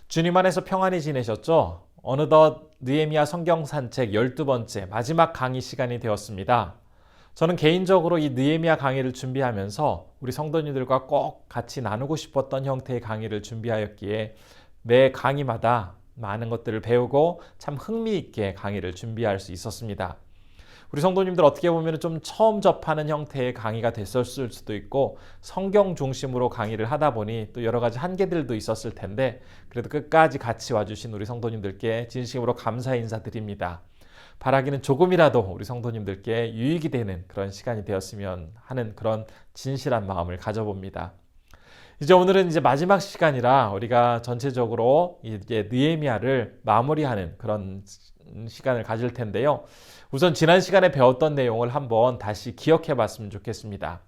주님 안에서 평안히 지내셨죠? 어느덧 느헤미야 성경 산책 12번째 마지막 강의 시간이 되었습니다. 저는 개인적으로 이 느헤미야 강의를 준비하면서 우리 성도님들과 꼭 같이 나누고 싶었던 형태의 강의를 준비하였기에 매 강의마다 많은 것들을 배우고 참 흥미있게 강의를 준비할 수 있었습니다. 우리 성도님들 어떻게 보면 좀 처음 접하는 형태의 강의가 됐었을 수도 있고 성경 중심으로 강의를 하다 보니 또 여러 가지 한계들도 있었을 텐데 그래도 끝까지 같이 와주신 우리 성도님들께 진심으로 감사 인사드립니다. 바라기는 조금이라도 우리 성도님들께 유익이 되는 그런 시간이 되었으면 하는 그런 진실한 마음을 가져봅니다. 이제 오늘은 이제 마지막 시간이라 우리가 전체적으로 이제 느헤미야를 마무리하는 그런 시간을 가질 텐데요. 우선 지난 시간에 배웠던 내용을 한번 다시 기억해 봤으면 좋겠습니다.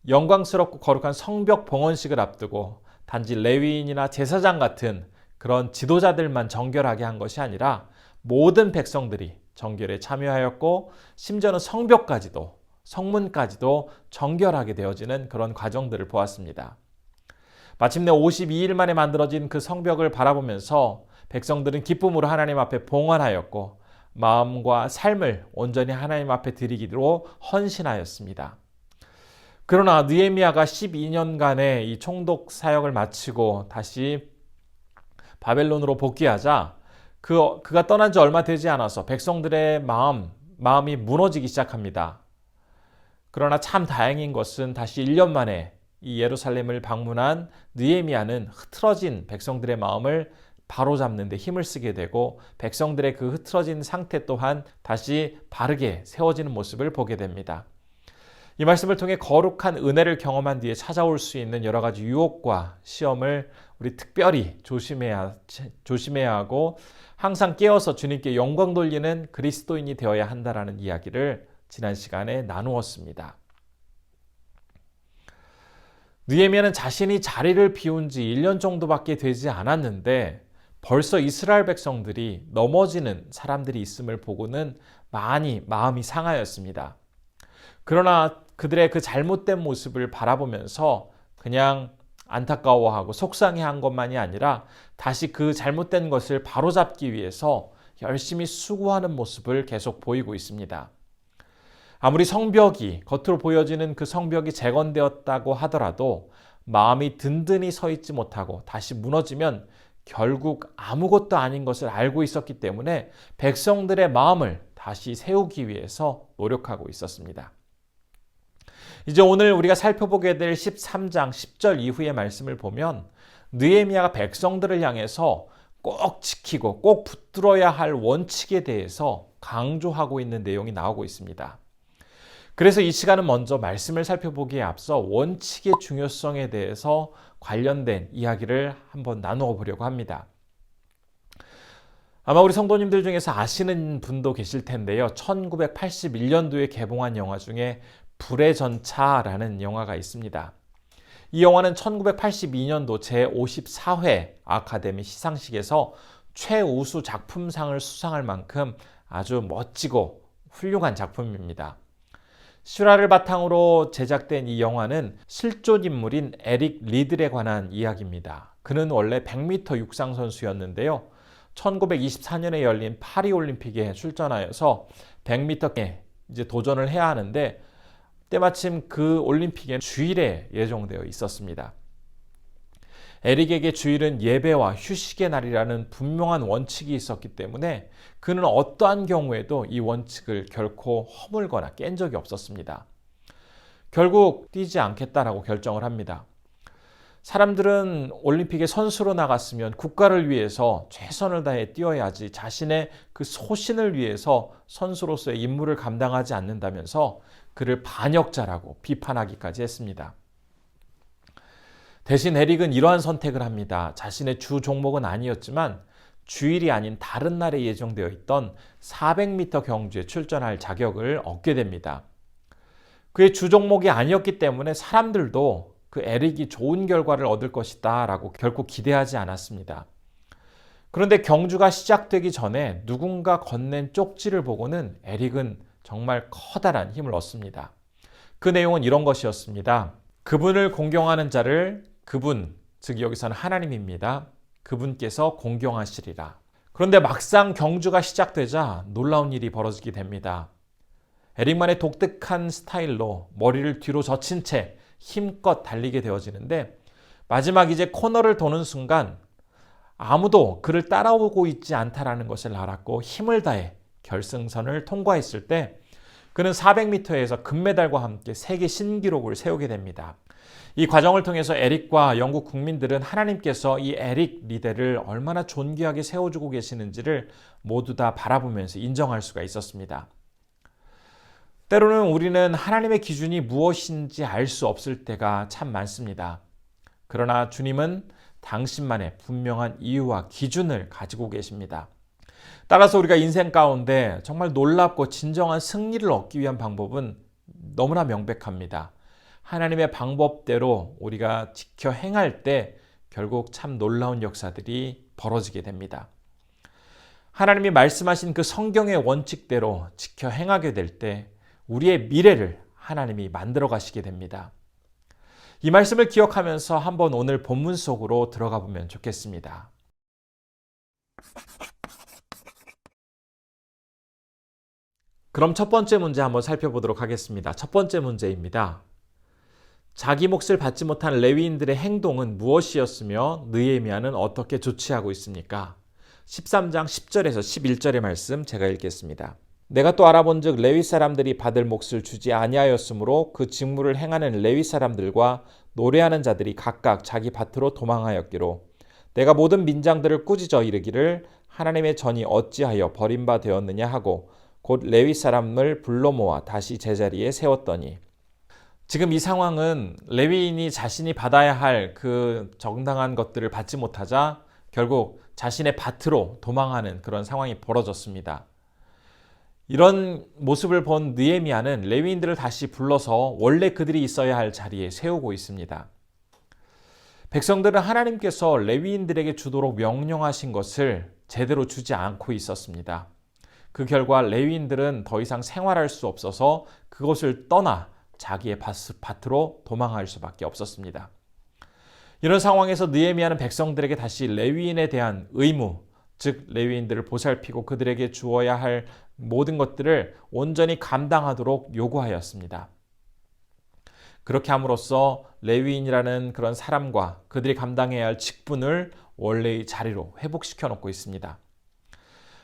영광스럽고 거룩한 성벽 봉헌식을 앞두고 단지 레위인이나 제사장 같은 그런 지도자들만 정결하게 한 것이 아니라 모든 백성들이 정결에 참여하였고 심지어는 성벽까지도 성문까지도 정결하게 되어지는 그런 과정들을 보았습니다. 마침내 52일 만에 만들어진 그 성벽을 바라보면서 백성들은 기쁨으로 하나님 앞에 봉헌하였고 마음과 삶을 온전히 하나님 앞에 드리기로 헌신하였습니다. 그러나 느헤미야가 12년간의 이 총독 사역을 마치고 다시 바벨론으로 복귀하자 그가 떠난 지 얼마 되지 않아서 백성들의 마음이 무너지기 시작합니다. 그러나 참 다행인 것은 다시 1년 만에 이 예루살렘을 방문한 느헤미야는 흐트러진 백성들의 마음을 바로잡는 데 힘을 쓰게 되고 백성들의 그 흐트러진 상태 또한 다시 바르게 세워지는 모습을 보게 됩니다. 이 말씀을 통해 거룩한 은혜를 경험한 뒤에 찾아올 수 있는 여러 가지 유혹과 시험을 우리 특별히 조심해야 하고 항상 깨어서 주님께 영광 돌리는 그리스도인이 되어야 한다라는 이야기를 지난 시간에 나누었습니다. 느헤미야는 자신이 자리를 비운 지 1년 정도밖에 되지 않았는데 벌써 이스라엘 백성들이 넘어지는 사람들이 있음을 보고는 많이 마음이 상하였습니다. 그러나 그들의 그 잘못된 모습을 바라보면서 그냥 안타까워하고 속상해한 것만이 아니라 다시 그 잘못된 것을 바로잡기 위해서 열심히 수고하는 모습을 계속 보이고 있습니다. 아무리 성벽이 겉으로 보여지는 그 성벽이 재건되었다고 하더라도 마음이 든든히 서 있지 못하고 다시 무너지면 결국 아무것도 아닌 것을 알고 있었기 때문에 백성들의 마음을 다시 세우기 위해서 노력하고 있었습니다. 이제 오늘 우리가 살펴보게 될 13장 10절 이후의 말씀을 보면 느헤미야가 백성들을 향해서 꼭 지키고 꼭 붙들어야 할 원칙에 대해서 강조하고 있는 내용이 나오고 있습니다. 그래서 이 시간은 먼저 말씀을 살펴보기에 앞서 원칙의 중요성에 대해서 관련된 이야기를 한번 나누어 보려고 합니다. 아마 우리 성도님들 중에서 아시는 분도 계실 텐데요. 1981년도에 개봉한 영화 중에 불의 전차라는 영화가 있습니다. 이 영화는 1982년도 제54회 아카데미 시상식에서 최우수 작품상을 수상할 만큼 아주 멋지고 훌륭한 작품입니다. 실화를 바탕으로 제작된 이 영화는 실존 인물인 에릭 리들에 관한 이야기입니다. 그는 원래 100m 육상 선수였는데요. 1924년에 열린 파리올림픽에 출전하여서 100m에 이제 도전을 해야 하는데 때마침 그 올림픽엔 주일에 예정되어 있었습니다. 에릭에게 주일은 예배와 휴식의 날이라는 분명한 원칙이 있었기 때문에 그는 어떠한 경우에도 이 원칙을 결코 허물거나 깬 적이 없었습니다. 결국 뛰지 않겠다라고 결정을 합니다. 사람들은 올림픽에 선수로 나갔으면 국가를 위해서 최선을 다해 뛰어야지 자신의 그 소신을 위해서 선수로서의 임무를 감당하지 않는다면서 그를 반역자라고 비판하기까지 했습니다. 대신 에릭은 이러한 선택을 합니다. 자신의 주 종목은 아니었지만 주일이 아닌 다른 날에 예정되어 있던 400m 경주에 출전할 자격을 얻게 됩니다. 그의 주 종목이 아니었기 때문에 사람들도 그 에릭이 좋은 결과를 얻을 것이다 라고 결코 기대하지 않았습니다. 그런데 경주가 시작되기 전에 누군가 건넨 쪽지를 보고는 에릭은 정말 커다란 힘을 얻습니다. 그 내용은 이런 것이었습니다. 그분을 공경하는 자를 그분, 즉 여기서는 하나님입니다. 그분께서 공경하시리라. 그런데 막상 경주가 시작되자 놀라운 일이 벌어지게 됩니다. 에릭만의 독특한 스타일로 머리를 뒤로 젖힌 채 힘껏 달리게 되어지는데 마지막 이제 코너를 도는 순간 아무도 그를 따라오고 있지 않다라는 것을 알았고 힘을 다해 결승선을 통과했을 때 그는 400m에서 금메달과 함께 세계 신기록을 세우게 됩니다. 이 과정을 통해서 에릭과 영국 국민들은 하나님께서 이 에릭 리데를 얼마나 존귀하게 세워주고 계시는지를 모두 다 바라보면서 인정할 수가 있었습니다. 때로는 우리는 하나님의 기준이 무엇인지 알 수 없을 때가 참 많습니다. 그러나 주님은 당신만의 분명한 이유와 기준을 가지고 계십니다. 따라서 우리가 인생 가운데 정말 놀랍고 진정한 승리를 얻기 위한 방법은 너무나 명백합니다. 하나님의 방법대로 우리가 지켜 행할 때 결국 참 놀라운 역사들이 벌어지게 됩니다. 하나님이 말씀하신 그 성경의 원칙대로 지켜 행하게 될 때 우리의 미래를 하나님이 만들어 가시게 됩니다. 이 말씀을 기억하면서 한번 오늘 본문 속으로 들어가 보면 좋겠습니다. 그럼 첫 번째 문제 한번 살펴보도록 하겠습니다. 첫 번째 문제입니다. 자기 몫을 받지 못한 레위인들의 행동은 무엇이었으며 느헤미야는 어떻게 조치하고 있습니까? 13장 10절에서 11절의 말씀 제가 읽겠습니다. 내가 또 알아본즉 레위 사람들이 받을 몫을 주지 아니하였으므로 그 직무를 행하는 레위 사람들과 노래하는 자들이 각각 자기 밭으로 도망하였기로 내가 모든 민장들을 꾸짖어 이르기를 하나님의 전이 어찌하여 버림바 되었느냐 하고 곧 레위 사람을 불러 모아 다시 제자리에 세웠더니 지금 이 상황은 레위인이 자신이 받아야 할 그 정당한 것들을 받지 못하자 결국 자신의 밭으로 도망하는 그런 상황이 벌어졌습니다. 이런 모습을 본 느헤미야는 레위인들을 다시 불러서 원래 그들이 있어야 할 자리에 세우고 있습니다. 백성들은 하나님께서 레위인들에게 주도록 명령하신 것을 제대로 주지 않고 있었습니다. 그 결과 레위인들은 더 이상 생활할 수 없어서 그것을 떠나 자기의 밭으로 도망할 수밖에 없었습니다. 이런 상황에서 느헤미야는 백성들에게 다시 레위인에 대한 의무, 즉 레위인들을 보살피고 그들에게 주어야 할 모든 것들을 온전히 감당하도록 요구하였습니다. 그렇게 함으로써 레위인이라는 그런 사람과 그들이 감당해야 할 직분을 원래의 자리로 회복시켜 놓고 있습니다.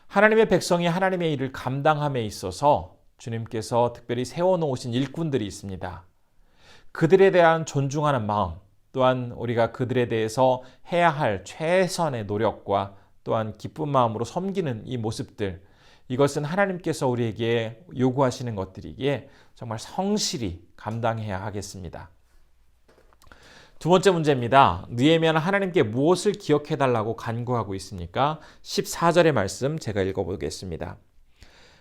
하나님의 백성이 하나님의 일을 감당함에 있어서 주님께서 특별히 세워놓으신 일꾼들이 있습니다. 그들에 대한 존중하는 마음, 또한 우리가 그들에 대해서 해야 할 최선의 노력과 또한 기쁜 마음으로 섬기는 이 모습들, 이것은 하나님께서 우리에게 요구하시는 것들이기에 정말 성실히 감당해야 하겠습니다. 두 번째 문제입니다. 느헤미야는 하나님께 무엇을 기억해달라고 간구하고 있습니까? 14절의 말씀 제가 읽어보겠습니다.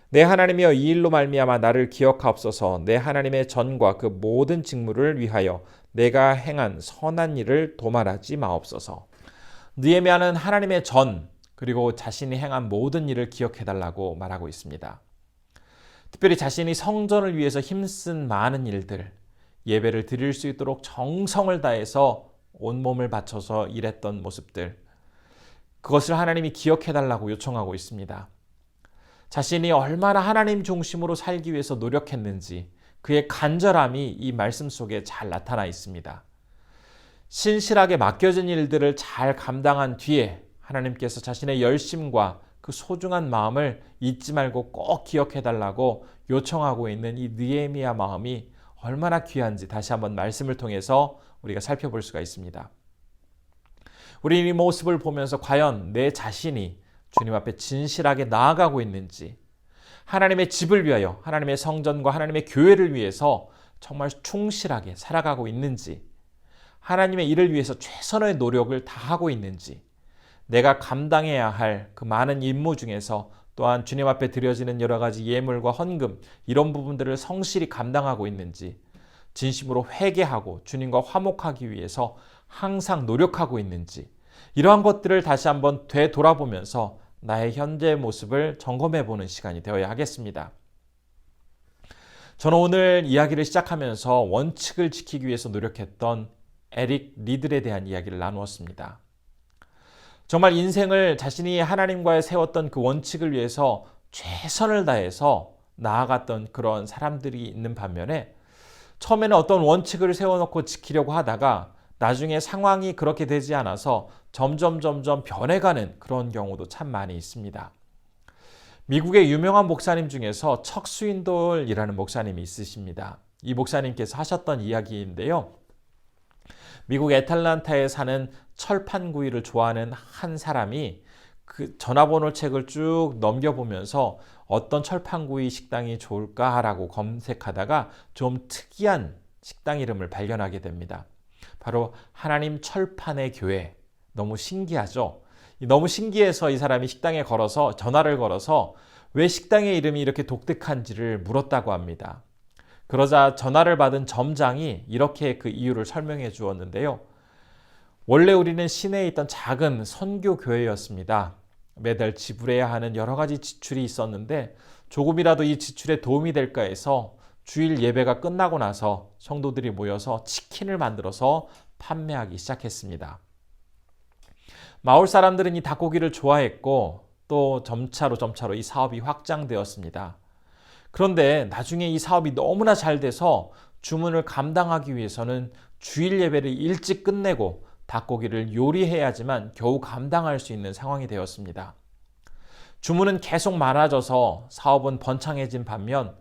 내 하나님이여 이 일로 말미암아 나를 기억하옵소서. 내 하나님의 전과 그 모든 직무를 위하여 내가 행한 선한 일을 도말하지 마옵소서. 느헤미야는 하나님의 전 그리고 자신이 행한 모든 일을 기억해달라고 말하고 있습니다. 특별히 자신이 성전을 위해서 힘쓴 많은 일들, 예배를 드릴 수 있도록 정성을 다해서 온몸을 바쳐서 일했던 모습들, 그것을 하나님이 기억해달라고 요청하고 있습니다. 자신이 얼마나 하나님 중심으로 살기 위해서 노력했는지 그의 간절함이 이 말씀 속에 잘 나타나 있습니다. 신실하게 맡겨진 일들을 잘 감당한 뒤에 하나님께서 자신의 열심과 그 소중한 마음을 잊지 말고 꼭 기억해달라고 요청하고 있는 이 느헤미야 마음이 얼마나 귀한지 다시 한번 말씀을 통해서 우리가 살펴볼 수가 있습니다. 우리 이 모습을 보면서 과연 내 자신이 주님 앞에 진실하게 나아가고 있는지, 하나님의 집을 위하여 하나님의 성전과 하나님의 교회를 위해서 정말 충실하게 살아가고 있는지, 하나님의 일을 위해서 최선의 노력을 다하고 있는지, 내가 감당해야 할 그 많은 임무 중에서 또한 주님 앞에 드려지는 여러 가지 예물과 헌금 이런 부분들을 성실히 감당하고 있는지, 진심으로 회개하고 주님과 화목하기 위해서 항상 노력하고 있는지, 이러한 것들을 다시 한번 되돌아보면서 나의 현재 모습을 점검해 보는 시간이 되어야 하겠습니다. 저는 오늘 이야기를 시작하면서 원칙을 지키기 위해서 노력했던 에릭 리들에 대한 이야기를 나누었습니다. 정말 인생을 자신이 하나님과의 세웠던 그 원칙을 위해서 최선을 다해서 나아갔던 그런 사람들이 있는 반면에 처음에는 어떤 원칙을 세워놓고 지키려고 하다가 나중에 상황이 그렇게 되지 않아서 점점 변해가는 그런 경우도 참 많이 있습니다. 미국의 유명한 목사님 중에서 척 스윈돌이라는 목사님이 있으십니다. 이 목사님께서 하셨던 이야기인데요. 미국 애틀랜타에 사는 철판구이를 좋아하는 한 사람이 그 전화번호 책을 쭉 넘겨보면서 어떤 철판구이 식당이 좋을까라고 검색하다가 좀 특이한 식당 이름을 발견하게 됩니다. 바로 하나님 철판의 교회. 너무 신기하죠? 너무 신기해서 이 사람이 식당에 전화를 걸어서 왜 식당의 이름이 이렇게 독특한지를 물었다고 합니다. 그러자 전화를 받은 점장이 이렇게 그 이유를 설명해 주었는데요. 원래 우리는 시내에 있던 작은 선교 교회였습니다. 매달 지불해야 하는 여러 가지 지출이 있었는데 조금이라도 이 지출에 도움이 될까 해서 주일 예배가 끝나고 나서 성도들이 모여서 치킨을 만들어서 판매하기 시작했습니다. 마을 사람들은 이 닭고기를 좋아했고 또 점차로 이 사업이 확장되었습니다. 그런데 나중에 이 사업이 너무나 잘 돼서 주문을 감당하기 위해서는 주일 예배를 일찍 끝내고 닭고기를 요리해야지만 겨우 감당할 수 있는 상황이 되었습니다. 주문은 계속 많아져서 사업은 번창해진 반면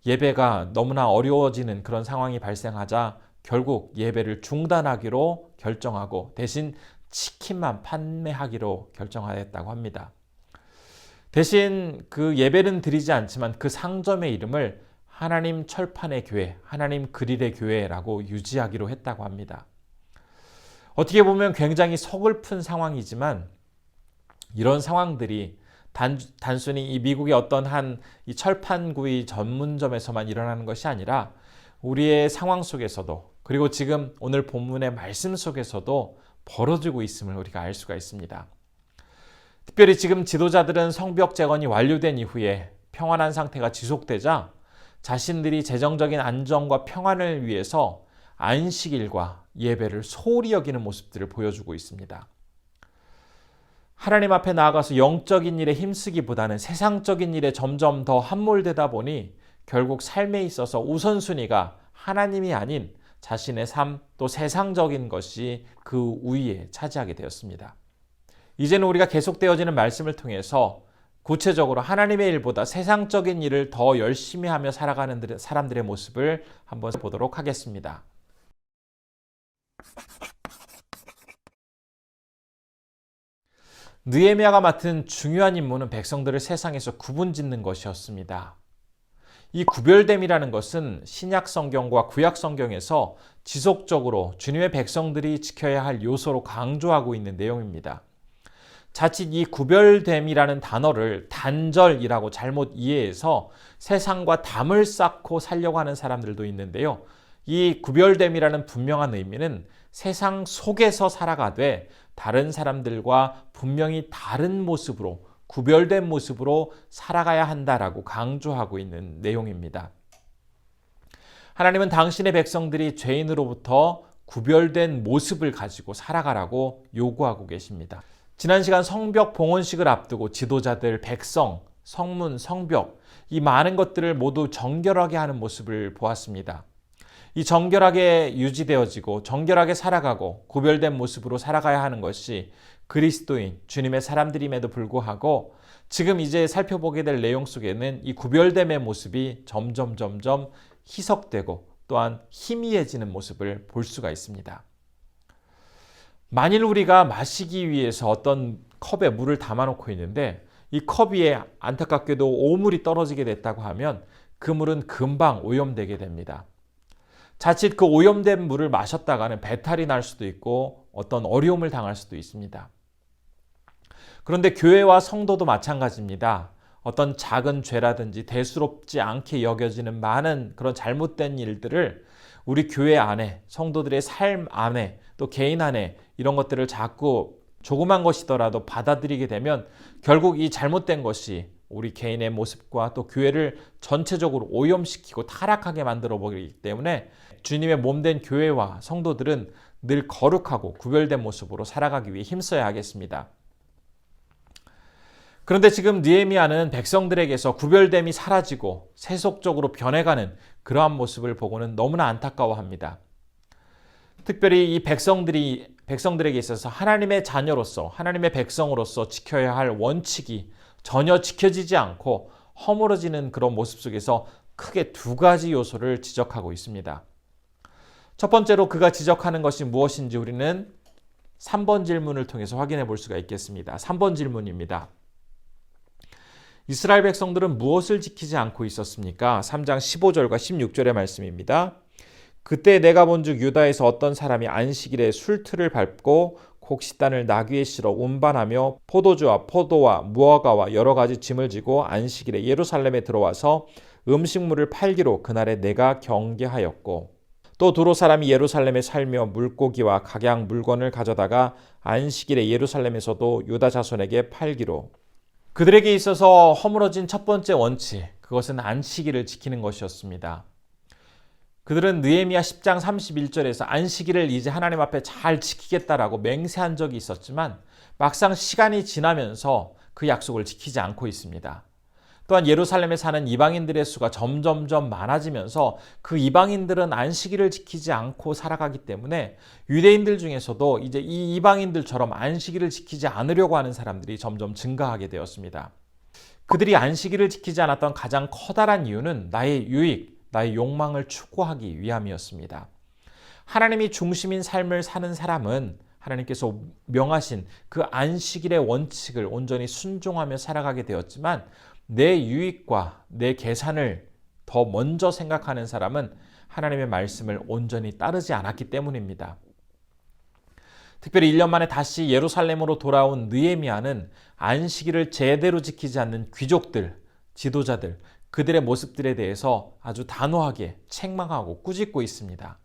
예배가 너무나 어려워지는 그런 상황이 발생하자 결국 예배를 중단하기로 결정하고 대신 치킨만 판매하기로 결정하였다고 합니다. 대신 그 예배는 드리지 않지만 그 상점의 이름을 하나님 철판의 교회, 하나님 그릴의 교회라고 유지하기로 했다고 합니다. 어떻게 보면 굉장히 서글픈 상황이지만 이런 상황들이 단순히 이 미국의 어떤 이 철판구이 전문점에서만 일어나는 것이 아니라 우리의 상황 속에서도 그리고 지금 오늘 본문의 말씀 속에서도 벌어지고 있음을 우리가 알 수가 있습니다. 특별히 지금 지도자들은 성벽 재건이 완료된 이후에 평안한 상태가 지속되자 자신들이 재정적인 안정과 평안을 위해서 안식일과 예배를 소홀히 여기는 모습들을 보여주고 있습니다. 하나님 앞에 나아가서 영적인 일에 힘쓰기보다는 세상적인 일에 점점 더 함몰되다 보니 결국 삶에 있어서 우선순위가 하나님이 아닌 자신의 삶 또 세상적인 것이 그 우위에 차지하게 되었습니다. 이제는 우리가 계속되어지는 말씀을 통해서 구체적으로 하나님의 일보다 세상적인 일을 더 열심히 하며 살아가는 사람들의 모습을 한번 보도록 하겠습니다. 느헤미야가 맡은 중요한 임무는 백성들을 세상에서 구분짓는 것이었습니다. 이 구별됨이라는 것은 신약 성경과 구약 성경에서 지속적으로 주님의 백성들이 지켜야 할 요소로 강조하고 있는 내용입니다. 자칫 이 구별됨이라는 단어를 단절이라고 잘못 이해해서 세상과 담을 쌓고 살려고 하는 사람들도 있는데요. 이 구별됨이라는 분명한 의미는 세상 속에서 살아가되 다른 사람들과 분명히 다른 모습으로 구별된 모습으로 살아가야 한다라고 강조하고 있는 내용입니다. 하나님은 당신의 백성들이 죄인으로부터 구별된 모습을 가지고 살아가라고 요구하고 계십니다. 지난 시간 성벽 봉헌식을 앞두고 지도자들, 백성, 성문, 성벽 이 많은 것들을 모두 정결하게 하는 모습을 보았습니다. 이 정결하게 유지되어지고 정결하게 살아가고 구별된 모습으로 살아가야 하는 것이 그리스도인 주님의 사람들임에도 불구하고 지금 이제 살펴보게 될 내용 속에는 이 구별됨의 모습이 점점 희석되고 또한 희미해지는 모습을 볼 수가 있습니다. 만일 우리가 마시기 위해서 어떤 컵에 물을 담아놓고 있는데 이 컵 위에 안타깝게도 오물이 떨어지게 됐다고 하면 그 물은 금방 오염되게 됩니다. 자칫 그 오염된 물을 마셨다가는 배탈이 날 수도 있고 어떤 어려움을 당할 수도 있습니다. 그런데 교회와 성도도 마찬가지입니다. 어떤 작은 죄라든지 대수롭지 않게 여겨지는 많은 그런 잘못된 일들을 우리 교회 안에, 성도들의 삶 안에, 또 개인 안에 이런 것들을 자꾸 조그만 것이더라도 받아들이게 되면 결국 이 잘못된 것이 우리 개인의 모습과 또 교회를 전체적으로 오염시키고 타락하게 만들어 버리기 때문에 주님의 몸된 교회와 성도들은 늘 거룩하고 구별된 모습으로 살아가기 위해 힘써야 하겠습니다. 그런데 지금 느헤미야는 백성들에게서 구별됨이 사라지고 세속적으로 변해가는 그러한 모습을 보고는 너무나 안타까워합니다. 특별히 이 백성들에게 있어서 하나님의 자녀로서, 하나님의 백성으로서 지켜야 할 원칙이 전혀 지켜지지 않고 허물어지는 그런 모습 속에서 크게 두 가지 요소를 지적하고 있습니다. 첫 번째로 그가 지적하는 것이 무엇인지 우리는 3번 질문을 통해서 확인해 볼 수가 있겠습니다. 3번 질문입니다. 이스라엘 백성들은 무엇을 지키지 않고 있었습니까? 3장 15절과 16절의 말씀입니다. 그때 내가 본즉 유다에서 어떤 사람이 안식일에 술틀을 밟고 곡식단을 나귀에 실어 운반하며 포도주와 포도와 무화과와 여러 가지 짐을 지고 안식일에 예루살렘에 들어와서 음식물을 팔기로 그날에 내가 경계하였고 또 두로 사람이 예루살렘에 살며 물고기와 각양 물건을 가져다가 안식일에 예루살렘에서도 유다 자손에게 팔기로. 그들에게 있어서 허물어진 첫 번째 원칙, 그것은 안식일을 지키는 것이었습니다. 그들은 느헤미야 10장 31절에서 안식일을 이제 하나님 앞에 잘 지키겠다라고 맹세한 적이 있었지만 막상 시간이 지나면서 그 약속을 지키지 않고 있습니다. 또한 예루살렘에 사는 이방인들의 수가 점점점 많아지면서 그 이방인들은 안식일을 지키지 않고 살아가기 때문에 유대인들 중에서도 이제 이 이방인들처럼 안식일을 지키지 않으려고 하는 사람들이 점점 증가하게 되었습니다. 그들이 안식일을 지키지 않았던 가장 커다란 이유는 나의 유익, 나의 욕망을 추구하기 위함이었습니다. 하나님이 중심인 삶을 사는 사람은 하나님께서 명하신 그 안식일의 원칙을 온전히 순종하며 살아가게 되었지만 내 유익과 내 계산을 더 먼저 생각하는 사람은 하나님의 말씀을 온전히 따르지 않았기 때문입니다. 특별히 1년 만에 다시 예루살렘으로 돌아온 느헤미야는 안식일을 제대로 지키지 않는 귀족들, 지도자들, 그들의 모습들에 대해서 아주 단호하게 책망하고 꾸짖고 있습니다.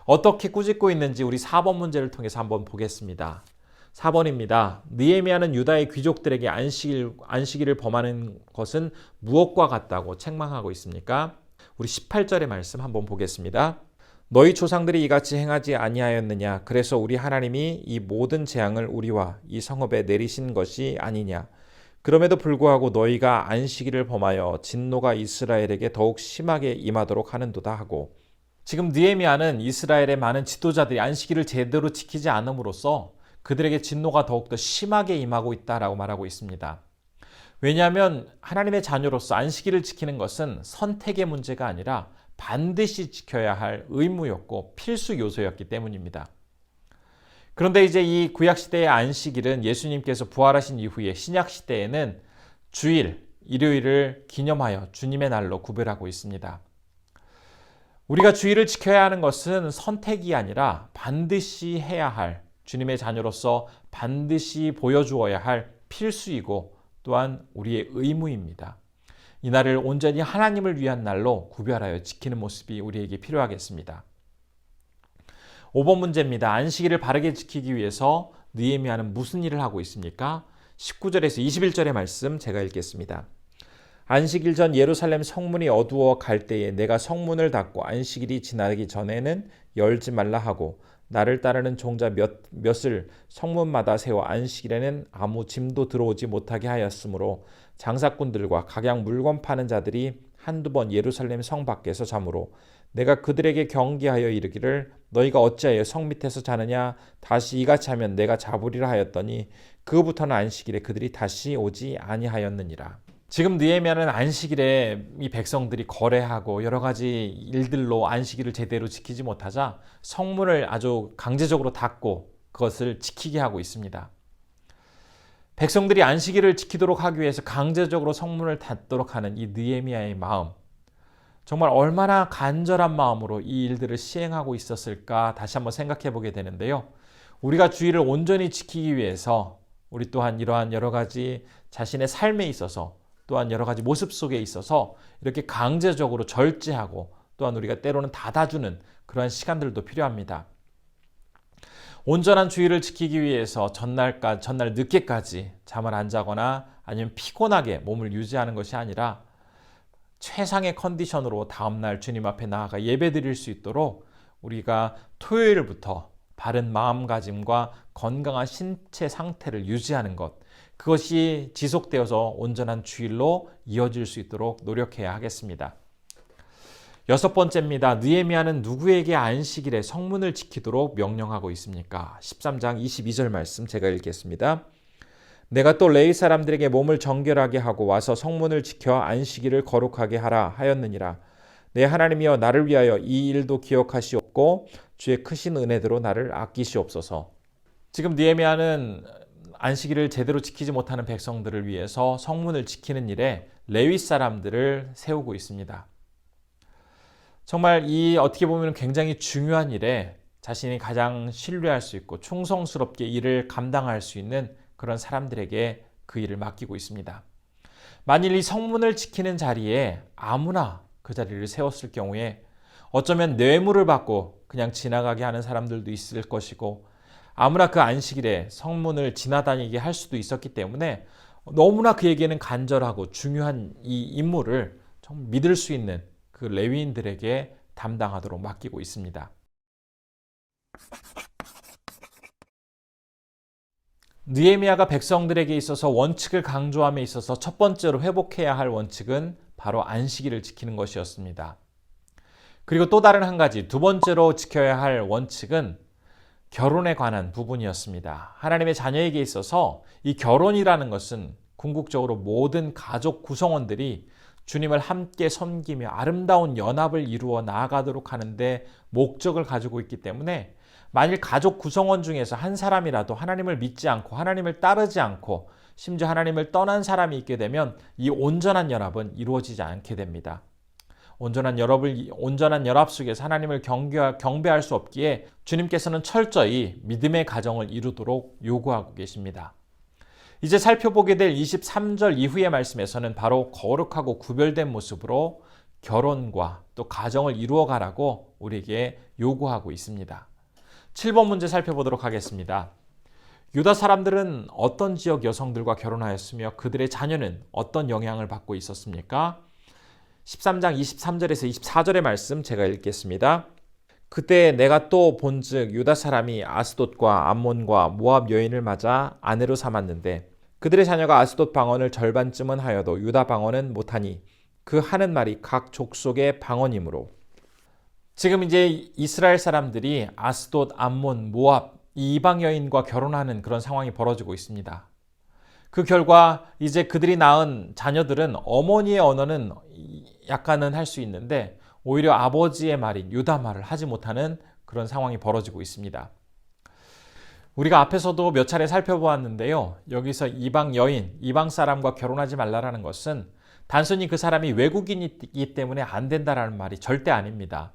어떻게 꾸짖고 있는지 우리 4번 문제를 통해서 한번 보겠습니다. 4번입니다. 느헤미야는 유다의 귀족들에게 안식일을 범하는 것은 무엇과 같다고 책망하고 있습니까? 우리 18절의 말씀 한번 보겠습니다. 너희 조상들이 이같이 행하지 아니하였느냐? 그래서 우리 하나님이 이 모든 재앙을 우리와 이 성읍에 내리신 것이 아니냐? 그럼에도 불구하고 너희가 안식일을 범하여 진노가 이스라엘에게 더욱 심하게 임하도록 하는도다 하고. 지금 느헤미야는 이스라엘의 많은 지도자들이 안식일을 제대로 지키지 않음으로써 그들에게 진노가 더욱더 심하게 임하고 있다라고 말하고 있습니다. 왜냐하면 하나님의 자녀로서 안식일을 지키는 것은 선택의 문제가 아니라 반드시 지켜야 할 의무였고 필수 요소였기 때문입니다. 그런데 이제 이 구약시대의 안식일은 예수님께서 부활하신 이후에 신약시대에는 주일, 일요일을 기념하여 주님의 날로 구별하고 있습니다. 우리가 주일을 지켜야 하는 것은 선택이 아니라 반드시 해야 할, 주님의 자녀로서 반드시 보여주어야 할 필수이고 또한 우리의 의무입니다. 이 날을 온전히 하나님을 위한 날로 구별하여 지키는 모습이 우리에게 필요하겠습니다. 5번 문제입니다. 안식일을 바르게 지키기 위해서 느헤미야는 무슨 일을 하고 있습니까? 19절에서 21절의 말씀 제가 읽겠습니다. 안식일 전 예루살렘 성문이 어두워 갈 때에 내가 성문을 닫고 안식일이 지나기 전에는 열지 말라 하고 나를 따르는 종자 몇을 성문마다 세워 안식일에는 아무 짐도 들어오지 못하게 하였으므로 장사꾼들과 각양 물건 파는 자들이 한두 번 예루살렘 성 밖에서 자므로 내가 그들에게 경계하여 이르기를 너희가 어찌하여 성 밑에서 자느냐 다시 이같이 하면 내가 잡으리라 하였더니 그부터는 안식일에 그들이 다시 오지 아니하였느니라. 지금 느헤미야는 안식일에 이 백성들이 거래하고 여러 가지 일들로 안식일을 제대로 지키지 못하자 성문을 아주 강제적으로 닫고 그것을 지키게 하고 있습니다. 백성들이 안식일을 지키도록 하기 위해서 강제적으로 성문을 닫도록 하는 이 느헤미야의 마음, 정말 얼마나 간절한 마음으로 이 일들을 시행하고 있었을까 다시 한번 생각해 보게 되는데요. 우리가 주일을 온전히 지키기 위해서 우리 또한 이러한 여러 가지 자신의 삶에 있어서 또한 여러 가지 모습 속에 있어서 이렇게 강제적으로 절제하고 또한 우리가 때로는 닫아주는 그러한 시간들도 필요합니다. 온전한 주의를 지키기 위해서 전날 늦게까지 잠을 안 자거나 아니면 피곤하게 몸을 유지하는 것이 아니라 최상의 컨디션으로 다음날 주님 앞에 나아가 예배 드릴 수 있도록 우리가 토요일부터 바른 마음가짐과 건강한 신체 상태를 유지하는 것, 그것이 지속되어서 온전한 주일로 이어질 수 있도록 노력해야 하겠습니다. 여섯 번째입니다. 느헤미야는 누구에게 안식일에 성문을 지키도록 명령하고 있습니까? 13장 22절 말씀 제가 읽겠습니다. 내가 또 레위 사람들에게 몸을 정결하게 하고 와서 성문을 지켜 안식일을 거룩하게 하라 하였느니라. 내 하나님이여 나를 위하여 이 일도 기억하시옵고 주의 크신 은혜대로 나를 아끼시옵소서. 지금 느헤미야는 안식일을 제대로 지키지 못하는 백성들을 위해서 성문을 지키는 일에 레위 사람들을 세우고 있습니다. 정말 이 어떻게 보면 굉장히 중요한 일에 자신이 가장 신뢰할 수 있고 충성스럽게 일을 감당할 수 있는 그런 사람들에게 그 일을 맡기고 있습니다. 만일 이 성문을 지키는 자리에 아무나 그 자리를 세웠을 경우에 어쩌면 뇌물을 받고 그냥 지나가게 하는 사람들도 있을 것이고 아무나 그 안식일에 성문을 지나다니게 할 수도 있었기 때문에 너무나 그에게는 간절하고 중요한 이 임무를 좀 믿을 수 있는 그 레위인들에게 담당하도록 맡기고 있습니다. 느헤미야가 백성들에게 있어서 원칙을 강조함에 있어서 첫 번째로 회복해야 할 원칙은 바로 안식일을 지키는 것이었습니다. 그리고 또 다른 한 가지, 두 번째로 지켜야 할 원칙은 결혼에 관한 부분이었습니다. 하나님의 자녀에게 있어서 이 결혼이라는 것은 궁극적으로 모든 가족 구성원들이 주님을 함께 섬기며 아름다운 연합을 이루어 나아가도록 하는데 목적을 가지고 있기 때문에 만일 가족 구성원 중에서 한 사람이라도 하나님을 믿지 않고 하나님을 따르지 않고 심지어 하나님을 떠난 사람이 있게 되면 이 온전한 연합은 이루어지지 않게 됩니다. 온전한 연합 속에서 하나님을 경배할 수 없기에 주님께서는 철저히 믿음의 가정을 이루도록 요구하고 계십니다. 이제 살펴보게 될 23절 이후의 말씀에서는 바로 거룩하고 구별된 모습으로 결혼과 또 가정을 이루어가라고 우리에게 요구하고 있습니다. 7번 문제 살펴보도록 하겠습니다. 유다 사람들은 어떤 지역 여성들과 결혼하였으며 그들의 자녀는 어떤 영향을 받고 있었습니까? 13장 23절에서 24절의 말씀 제가 읽겠습니다. 그때 내가 또 본즉 유다 사람이 아스돗과 암몬과 모압 여인을 맞아 아내로 삼았는데 그들의 자녀가 아스돗 방언을 절반쯤은 하여도 유다 방언은 못하니 그 하는 말이 각 족속의 방언이므로. 지금 이제 이스라엘 사람들이 아스돗, 암몬, 모압 이 이방 여인과 결혼하는 그런 상황이 벌어지고 있습니다. 그 결과 이제 그들이 낳은 자녀들은 어머니의 언어는 약간은 할 수 있는데 오히려 아버지의 말인 유다 말을 하지 못하는 그런 상황이 벌어지고 있습니다. 우리가 앞에서도 몇 차례 살펴보았는데요. 여기서 이방 여인, 이방 사람과 결혼하지 말라라는 것은 단순히 그 사람이 외국인이기 때문에 안 된다라는 말이 절대 아닙니다.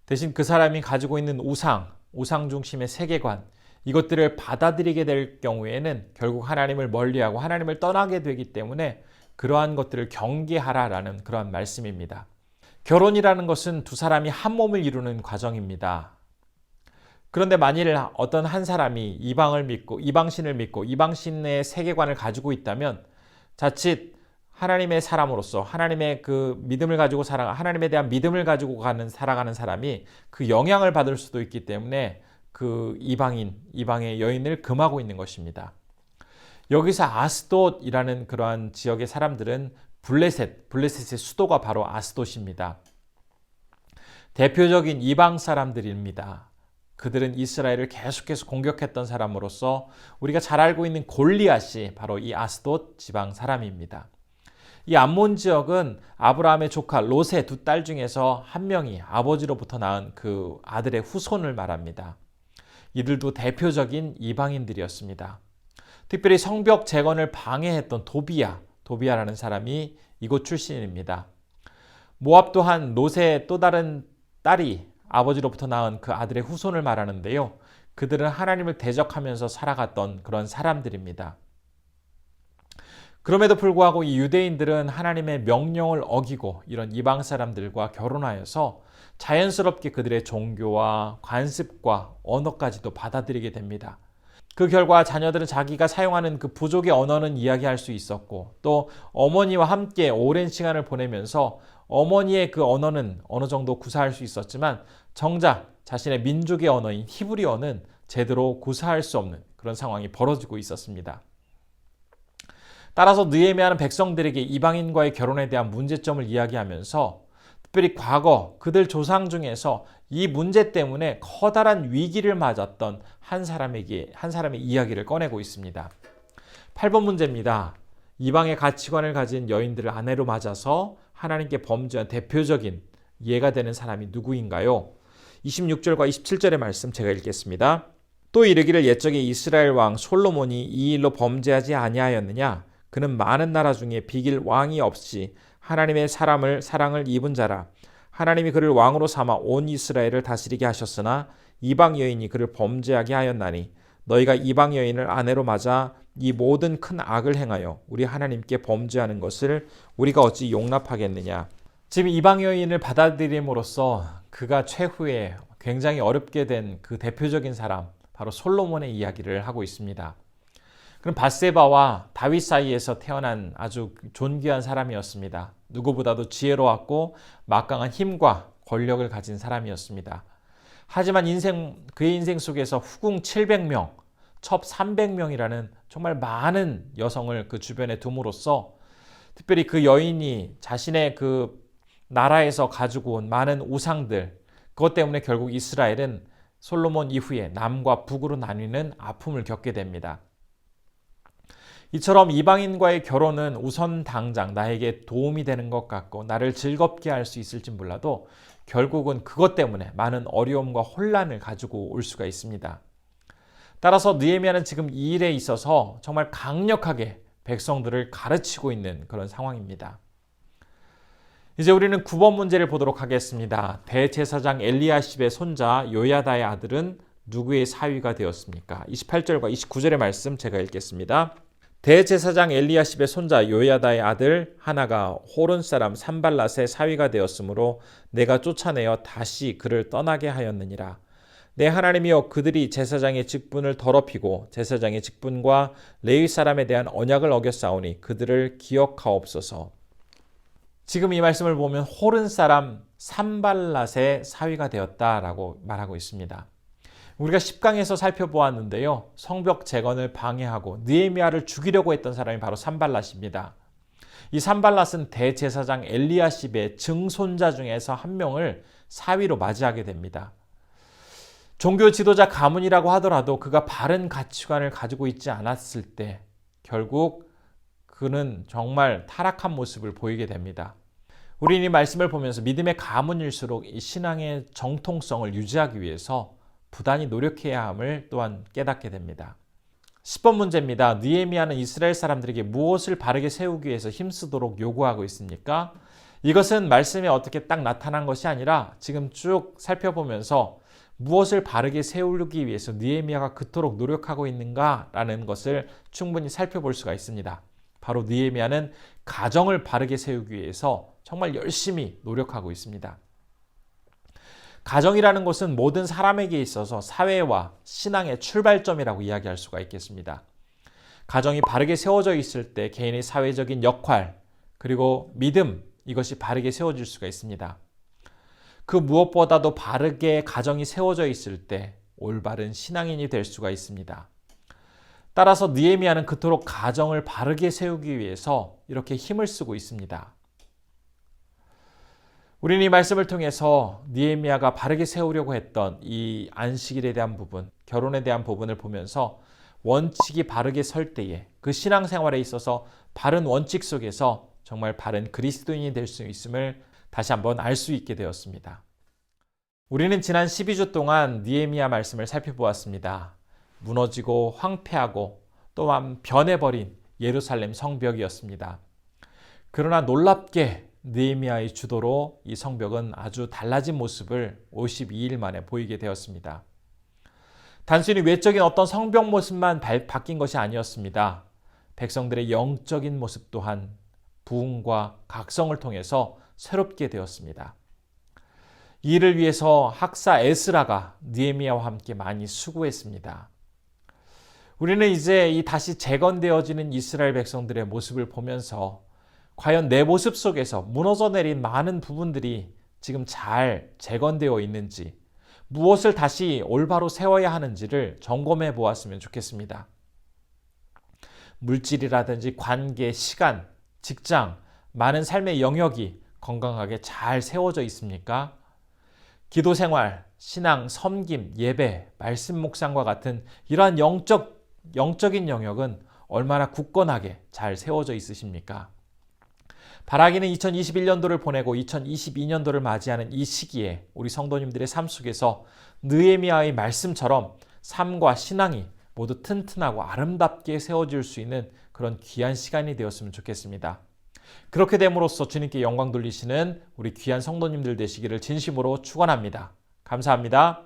대신 그 사람이 가지고 있는 우상 중심의 세계관, 이것들을 받아들이게 될 경우에는 결국 하나님을 멀리하고 하나님을 떠나게 되기 때문에 그러한 것들을 경계하라라는 그러한 말씀입니다. 결혼이라는 것은 두 사람이 한 몸을 이루는 과정입니다. 그런데 만일 어떤 한 사람이 이방신을 믿고 이방신의 세계관을 가지고 있다면 자칫 하나님의 사람으로서 하나님의 그 믿음을 가지고 하나님에 대한 믿음을 가지고 살아가는 사람이 그 영향을 받을 수도 있기 때문에 그 이방의 여인을 금하고 있는 것입니다. 여기서 아스돗이라는 그러한 지역의 사람들은 블레셋의 수도가 바로 아스돗입니다. 대표적인 이방 사람들입니다. 그들은 이스라엘을 계속해서 공격했던 사람으로서 우리가 잘 알고 있는 골리앗이 바로 이 아스돗 지방 사람입니다. 이 암몬 지역은 아브라함의 조카 롯의 두 딸 중에서 한 명이 아버지로부터 낳은 그 아들의 후손을 말합니다. 이들도 대표적인 이방인들이었습니다. 특별히 성벽 재건을 방해했던 도비야라는 사람이 이곳 출신입니다. 모압 또한 롯의 또 다른 딸이 아버지로부터 낳은 그 아들의 후손을 말하는데요. 그들은 하나님을 대적하면서 살아갔던 그런 사람들입니다. 그럼에도 불구하고 이 유대인들은 하나님의 명령을 어기고 이런 이방 사람들과 결혼하여서 자연스럽게 그들의 종교와 관습과 언어까지도 받아들이게 됩니다. 그 결과 자녀들은 자기가 사용하는 그 부족의 언어는 이야기할 수 있었고 또 어머니와 함께 오랜 시간을 보내면서 어머니의 그 언어는 어느 정도 구사할 수 있었지만 정작 자신의 민족의 언어인 히브리어는 제대로 구사할 수 없는 그런 상황이 벌어지고 있었습니다. 따라서 느헤미야는 백성들에게 이방인과의 결혼에 대한 문제점을 이야기하면서 특별히 과거 그들 조상 중에서 이 문제 때문에 커다란 위기를 맞았던 한 사람의 이야기를 꺼내고 있습니다. 8번 문제입니다. 이방의 가치관을 가진 여인들을 아내로 맞아서 하나님께 범죄한 대표적인 예가 되는 사람이 누구인가요? 26절과 27절의 말씀 제가 읽겠습니다. 또 이르기를 옛적에 이스라엘 왕 솔로몬이 이 일로 범죄하지 아니하였느냐? 그는 많은 나라 중에 비길 왕이 없이 하나님의 사랑을 입은 자라. 하나님이 그를 왕으로 삼아 온 이스라엘을 다스리게 하셨으나 이방 여인이 그를 범죄하게 하였나니 너희가 이방 여인을 아내로 맞아 이 모든 큰 악을 행하여 우리 하나님께 범죄하는 것을 우리가 어찌 용납하겠느냐. 지금 이방 여인을 받아들임으로써 그가 최후에 굉장히 어렵게 된 그 대표적인 사람 바로 솔로몬의 이야기를 하고 있습니다. 그럼 밧세바와 다윗 사이에서 태어난 아주 존귀한 사람이었습니다. 누구보다도 지혜로웠고 막강한 힘과 권력을 가진 사람이었습니다. 하지만 그의 인생 속에서 후궁 700명, 첩 300명이라는 정말 많은 여성을 그 주변에 둠으로써 특별히 그 여인이 자신의 그 나라에서 가지고 온 많은 우상들, 그것 때문에 결국 이스라엘은 솔로몬 이후에 남과 북으로 나뉘는 아픔을 겪게 됩니다. 이처럼 이방인과의 결혼은 우선 당장 나에게 도움이 되는 것 같고 나를 즐겁게 할 수 있을지 몰라도 결국은 그것 때문에 많은 어려움과 혼란을 가지고 올 수가 있습니다. 따라서 느헤미야는 지금 이 일에 있어서 정말 강력하게 백성들을 가르치고 있는 그런 상황입니다. 이제 우리는 9번 문제를 보도록 하겠습니다. 대제사장 엘리야십의 손자 요야다의 아들은 누구의 사위가 되었습니까? 28절과 29절의 말씀 제가 읽겠습니다. 대제사장 엘리야십의 손자 요야다의 아들 하나가 호른 사람 산발랏의 사위가 되었으므로 내가 쫓아내어 다시 그를 떠나게 하였느니라. 내 하나님이여 그들이 제사장의 직분을 더럽히고 제사장의 직분과 레위 사람에 대한 언약을 어겼사오니 그들을 기억하옵소서. 지금 이 말씀을 보면 호른 사람 산발랏의 사위가 되었다라고 말하고 있습니다. 우리가 10강에서 살펴보았는데요. 성벽 재건을 방해하고 느헤미야를 죽이려고 했던 사람이 바로 산발랏입니다. 이 산발랏은 대제사장 엘리야십의 증손자 중에서 한 명을 사위로 맞이하게 됩니다. 종교 지도자 가문이라고 하더라도 그가 바른 가치관을 가지고 있지 않았을 때 결국 그는 정말 타락한 모습을 보이게 됩니다. 우리는 이 말씀을 보면서 믿음의 가문일수록 이 신앙의 정통성을 유지하기 위해서 부단히 노력해야 함을 또한 깨닫게 됩니다. 10번 문제입니다. 느헤미야는 이스라엘 사람들에게 무엇을 바르게 세우기 위해서 힘쓰도록 요구하고 있습니까? 이것은 말씀에 어떻게 딱 나타난 것이 아니라 지금 쭉 살펴보면서 무엇을 바르게 세우기 위해서 느헤미야가 그토록 노력하고 있는가라는 것을 충분히 살펴볼 수가 있습니다. 바로 느헤미야는 가정을 바르게 세우기 위해서 정말 열심히 노력하고 있습니다. 가정이라는 것은 모든 사람에게 있어서 사회와 신앙의 출발점이라고 이야기할 수가 있겠습니다. 가정이 바르게 세워져 있을 때 개인의 사회적인 역할 그리고 믿음 이것이 바르게 세워질 수가 있습니다. 그 무엇보다도 바르게 가정이 세워져 있을 때 올바른 신앙인이 될 수가 있습니다. 따라서 느헤미야는 그토록 가정을 바르게 세우기 위해서 이렇게 힘을 쓰고 있습니다. 우리는 이 말씀을 통해서 느헤미야가 바르게 세우려고 했던 이 안식일에 대한 부분, 결혼에 대한 부분을 보면서 원칙이 바르게 설 때에 그 신앙생활에 있어서 바른 원칙 속에서 정말 바른 그리스도인이 될 수 있음을 다시 한번 알 수 있게 되었습니다. 우리는 지난 12주 동안 느헤미야 말씀을 살펴보았습니다. 무너지고 황폐하고 또한 변해버린 예루살렘 성벽이었습니다. 그러나 놀랍게 느헤미야의 주도로 이 성벽은 아주 달라진 모습을 52일 만에 보이게 되었습니다. 단순히 외적인 어떤 성벽 모습만 바뀐 것이 아니었습니다. 백성들의 영적인 모습 또한 부흥과 각성을 통해서 새롭게 되었습니다. 이를 위해서 학사 에스라가 느헤미야와 함께 많이 수고했습니다. 우리는 이제 이 다시 재건되어지는 이스라엘 백성들의 모습을 보면서 과연 내 모습 속에서 무너져 내린 많은 부분들이 지금 잘 재건되어 있는지, 무엇을 다시 올바로 세워야 하는지를 점검해 보았으면 좋겠습니다. 물질이라든지 관계, 시간, 직장, 많은 삶의 영역이 건강하게 잘 세워져 있습니까? 기도 생활, 신앙, 섬김, 예배, 말씀 묵상과 같은 이러한 영적인 영역은 얼마나 굳건하게 잘 세워져 있으십니까? 바라기는 2021년도를 보내고 2022년도를 맞이하는 이 시기에 우리 성도님들의 삶 속에서 느헤미야의 말씀처럼 삶과 신앙이 모두 튼튼하고 아름답게 세워질 수 있는 그런 귀한 시간이 되었으면 좋겠습니다. 그렇게 됨으로써 주님께 영광 돌리시는 우리 귀한 성도님들 되시기를 진심으로 축원합니다. 감사합니다.